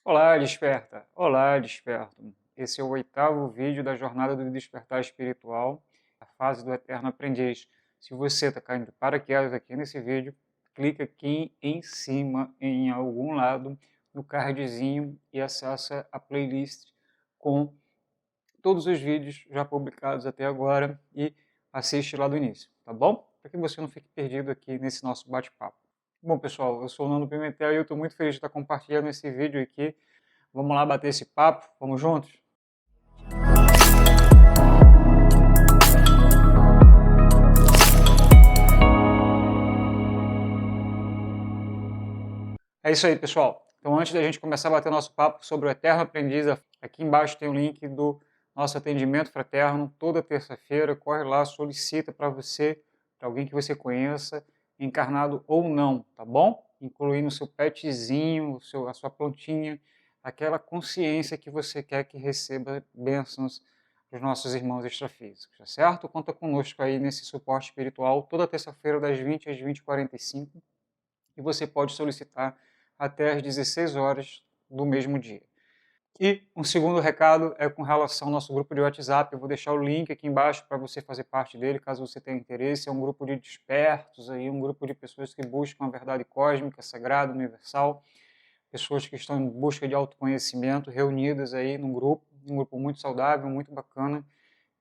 Olá, desperta! Olá, desperto! Esse é o 8º vídeo da jornada do despertar espiritual, a fase do eterno aprendiz. Se você está caindo de paraquedas aqui nesse vídeo, clica aqui em cima, em algum lado, no cardzinho e acessa a playlist com todos os vídeos já publicados até agora e assiste lá do início, tá bom? Para que você não fique perdido aqui nesse nosso bate-papo. Bom, pessoal, eu sou o Nando Pimentel e eu estou muito feliz de estar compartilhando esse vídeo aqui. Vamos lá bater esse papo? Vamos juntos? É isso aí, pessoal. Então, antes da gente começar a bater nosso papo sobre o Eterno Aprendiz, aqui embaixo tem o link do nosso atendimento fraterno, toda terça-feira. Corre lá, solicita para você, para alguém que você conheça, encarnado ou não, tá bom? Incluindo o seu petzinho, a sua plantinha, aquela consciência que você quer que receba bênçãos dos nossos irmãos extrafísicos, tá certo? Conta conosco aí nesse suporte espiritual, toda terça-feira, das 20 às 20h45, e você pode solicitar até às 16 horas do mesmo dia. E um segundo recado é com relação ao nosso grupo de WhatsApp. Eu vou deixar o link aqui embaixo para você fazer parte dele, caso você tenha interesse. É um grupo de despertos, aí, um grupo de pessoas que buscam a verdade cósmica, sagrada, universal, pessoas que estão em busca de autoconhecimento, reunidas aí num grupo muito saudável, muito bacana,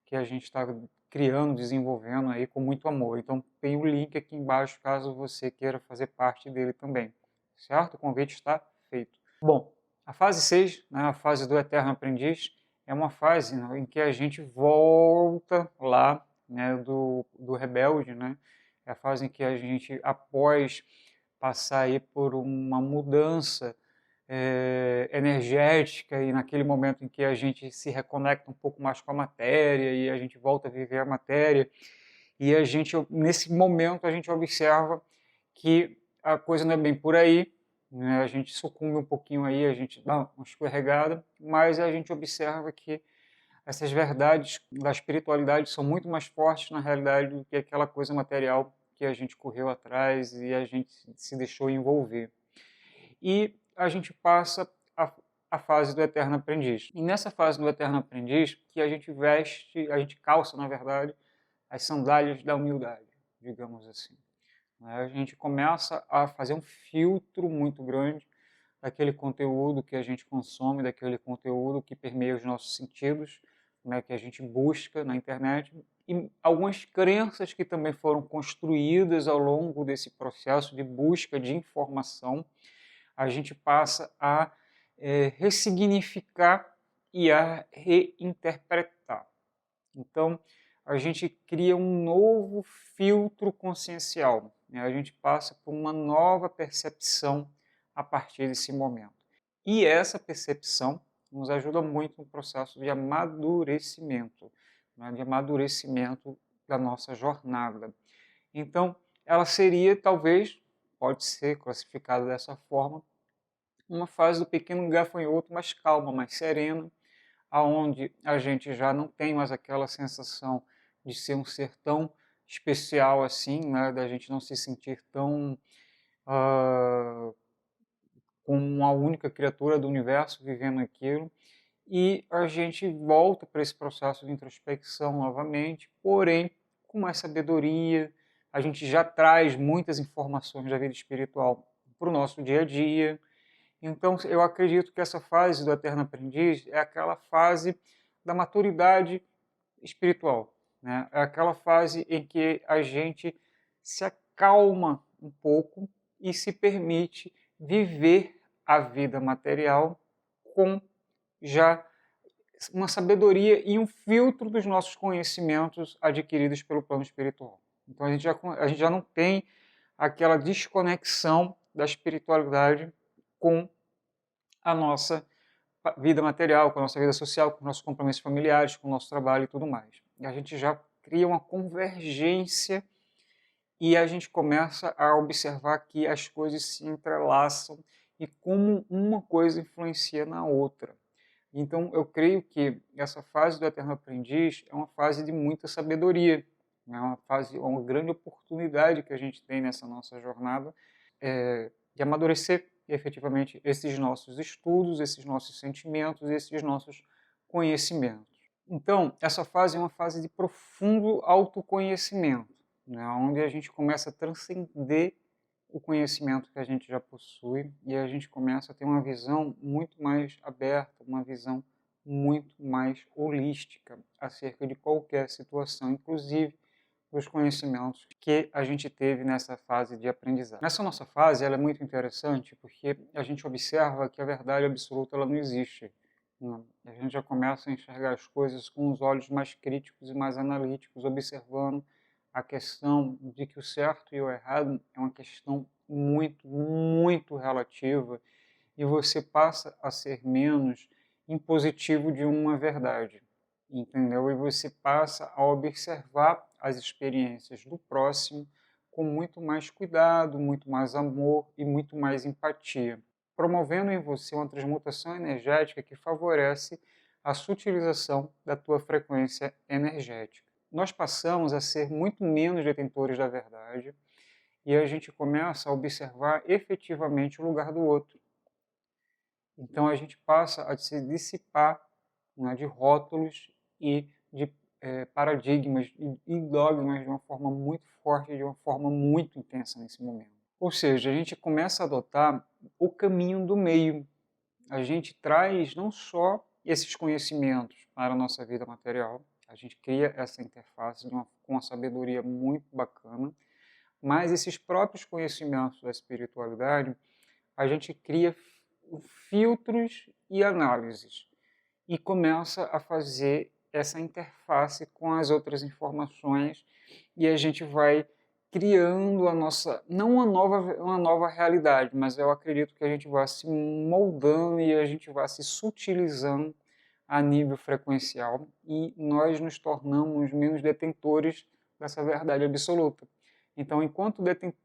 que a gente está criando, desenvolvendo aí com muito amor. Então tem o link aqui embaixo, caso você queira fazer parte dele também, certo? O convite está feito. Bom, a fase 6, né, a fase do Eterno Aprendiz, é uma fase, né, em que a gente volta lá, né, do rebelde, né? É a fase em que a gente, após passar aí por uma mudança energética, e naquele momento em que a gente se reconecta um pouco mais com a matéria e a gente volta a viver a matéria, e a gente, nesse momento, a gente observa que a coisa não é bem por aí, né? A gente sucumbe um pouquinho aí, a gente dá uma escorregada, mas a gente observa que essas verdades da espiritualidade são muito mais fortes na realidade do que aquela coisa material que a gente correu atrás e a gente se deixou envolver. E a gente passa a fase do Eterno Aprendiz. E nessa fase do Eterno Aprendiz que a gente veste, a gente calça, na verdade, as sandálias da humildade, digamos assim. A gente começa a fazer um filtro muito grande daquele conteúdo que a gente consome, daquele conteúdo que permeia os nossos sentidos, né, que a gente busca na internet, e algumas crenças que também foram construídas ao longo desse processo de busca de informação, a gente passa a ressignificar e a reinterpretar. Então, a gente cria um novo filtro consciencial, né? A gente passa por uma nova percepção a partir desse momento. E essa percepção nos ajuda muito no processo de amadurecimento, né? De amadurecimento da nossa jornada. Então, ela seria, talvez, pode ser classificada dessa forma, uma fase do pequeno gafanhoto mais calma, mais serena, aonde a gente já não tem mais aquela sensação de ser um ser tão especial assim, né? Da gente não se sentir tão como uma única criatura do universo vivendo aquilo, e a gente volta para esse processo de introspecção novamente, porém com mais sabedoria. A gente já traz muitas informações da vida espiritual para o nosso dia a dia. Então, eu acredito que essa fase do Eterno Aprendiz é aquela fase da maturidade espiritual, né? É aquela fase em que a gente se acalma um pouco e se permite viver a vida material com já uma sabedoria e um filtro dos nossos conhecimentos adquiridos pelo plano espiritual. Então, a gente já não tem aquela desconexão da espiritualidade com a nossa vida material, com a nossa vida social, com os nossos compromissos familiares, com o nosso trabalho e tudo mais. E a gente já cria uma convergência e a gente começa a observar que as coisas se entrelaçam e como uma coisa influencia na outra. Então, eu creio que essa fase do Eterno Aprendiz é uma fase de muita sabedoria, é uma grande oportunidade que a gente tem nessa nossa jornada de amadurecer, efetivamente esses nossos estudos, esses nossos sentimentos, esses nossos conhecimentos. Então, essa fase é uma fase de profundo autoconhecimento, né, onde a gente começa a transcender o conhecimento que a gente já possui e a gente começa a ter uma visão muito mais aberta, uma visão muito mais holística acerca de qualquer situação, inclusive dos conhecimentos que a gente teve nessa fase de aprendizagem. Nessa nossa fase, ela é muito interessante porque a gente observa que a verdade absoluta ela não existe, né? A gente já começa a enxergar as coisas com os olhos mais críticos e mais analíticos, observando a questão de que o certo e o errado é uma questão muito, muito relativa e você passa a ser menos impositivo de uma verdade, entendeu? E você passa a observar as experiências do próximo com muito mais cuidado, muito mais amor e muito mais empatia, promovendo em você uma transmutação energética que favorece a sutilização da tua frequência energética. Nós passamos a ser muito menos detentores da verdade e a gente começa a observar efetivamente o lugar do outro. Então a gente passa a se dissipar, né, de rótulos e de paradigmas e dogmas de uma forma muito forte, de uma forma muito intensa nesse momento. Ou seja, a gente começa a adotar o caminho do meio. A gente traz não só esses conhecimentos para a nossa vida material, a gente cria essa interface com uma sabedoria muito bacana, mas esses próprios conhecimentos da espiritualidade, a gente cria filtros e análises e começa a fazer essa interface com as outras informações e a gente vai criando a nossa, não uma nova realidade, mas eu acredito que a gente vai se moldando e a gente vai se sutilizando a nível frequencial e nós nos tornamos menos detentores dessa verdade absoluta. Então, enquanto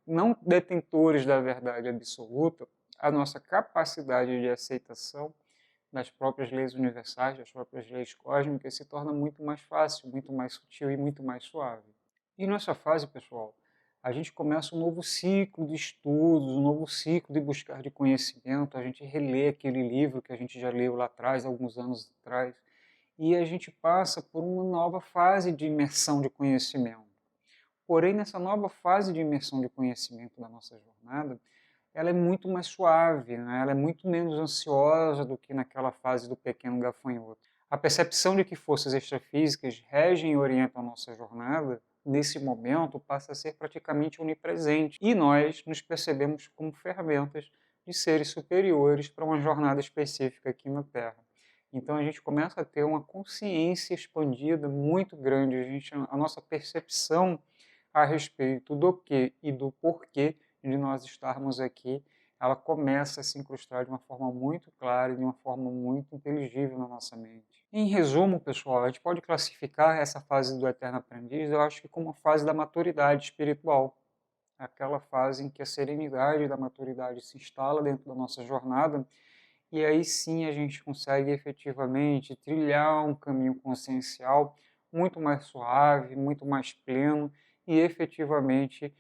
não detentores da verdade absoluta, a nossa capacidade de aceitação das próprias leis universais, das próprias leis cósmicas, se torna muito mais fácil, muito mais sutil e muito mais suave. E nessa fase, pessoal, a gente começa um novo ciclo de estudos, um novo ciclo de buscar de conhecimento, a gente relê aquele livro que a gente já leu lá atrás, alguns anos atrás, e a gente passa por uma nova fase de imersão de conhecimento. Porém, nessa nova fase de imersão de conhecimento da nossa jornada, ela é muito mais suave, né? Ela é muito menos ansiosa do que naquela fase do pequeno gafanhoto. A percepção de que forças extrafísicas regem e orientam a nossa jornada, nesse momento, passa a ser praticamente onipresente. E nós nos percebemos como ferramentas de seres superiores para uma jornada específica aqui na Terra. Então a gente começa a ter uma consciência expandida muito grande, a nossa percepção a respeito do que e do porquê de nós estarmos aqui, ela começa a se incrustar de uma forma muito clara e de uma forma muito inteligível na nossa mente. Em resumo, pessoal, a gente pode classificar essa fase do eterno aprendiz, eu acho que como uma fase da maturidade espiritual, aquela fase em que a serenidade da maturidade se instala dentro da nossa jornada e aí sim a gente consegue efetivamente trilhar um caminho consciencial muito mais suave, muito mais pleno e efetivamente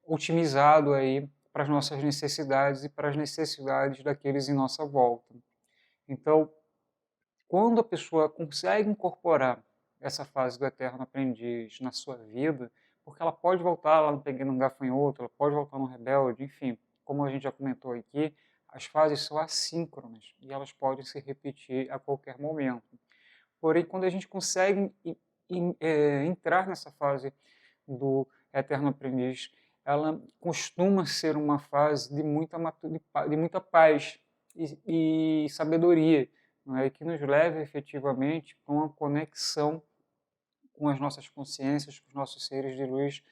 otimizado aí para as nossas necessidades e para as necessidades daqueles em nossa volta. Então, quando a pessoa consegue incorporar essa fase do eterno aprendiz na sua vida, porque ela pode voltar lá no pequeno gafanhoto, ela pode voltar no rebelde, enfim, como a gente já comentou aqui, as fases são assíncronas e elas podem se repetir a qualquer momento. Porém, quando a gente consegue entrar nessa fase do eterno aprendiz, ela costuma ser uma fase de muita paz e sabedoria, não é? Que nos leva efetivamente a uma conexão com as nossas consciências, com os nossos seres de luz,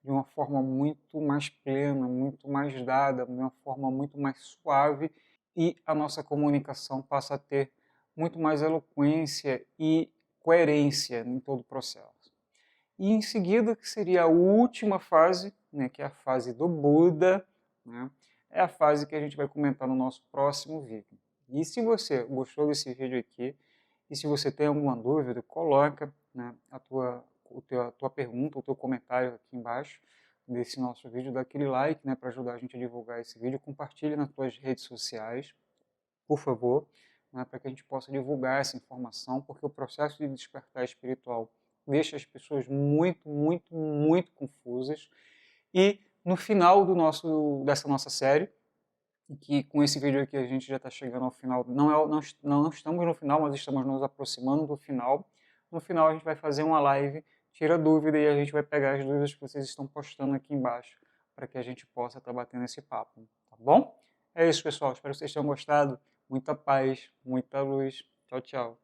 de uma forma muito mais plena, muito mais dada, de uma forma muito mais suave, e a nossa comunicação passa a ter muito mais eloquência e coerência em todo o processo. E em seguida, que seria a última fase, né, que é a fase do Buda, né, é a fase que a gente vai comentar no nosso próximo vídeo. E se você gostou desse vídeo aqui, e se você tem alguma dúvida, coloca, né, a tua pergunta, o teu comentário aqui embaixo, desse nosso vídeo, dá aquele like, né, para ajudar a gente a divulgar esse vídeo, compartilhe nas suas redes sociais, por favor, né, para que a gente possa divulgar essa informação, porque o processo de despertar espiritual deixa as pessoas muito, muito, muito confusas. E no final dessa nossa série, que com esse vídeo aqui a gente já está chegando ao final, não estamos no final, mas estamos nos aproximando do final. No final a gente vai fazer uma live, tira dúvida, e a gente vai pegar as dúvidas que vocês estão postando aqui embaixo, para que a gente possa estar batendo esse papo, tá bom? É isso, pessoal, espero que vocês tenham gostado. Muita paz, muita luz. Tchau, tchau.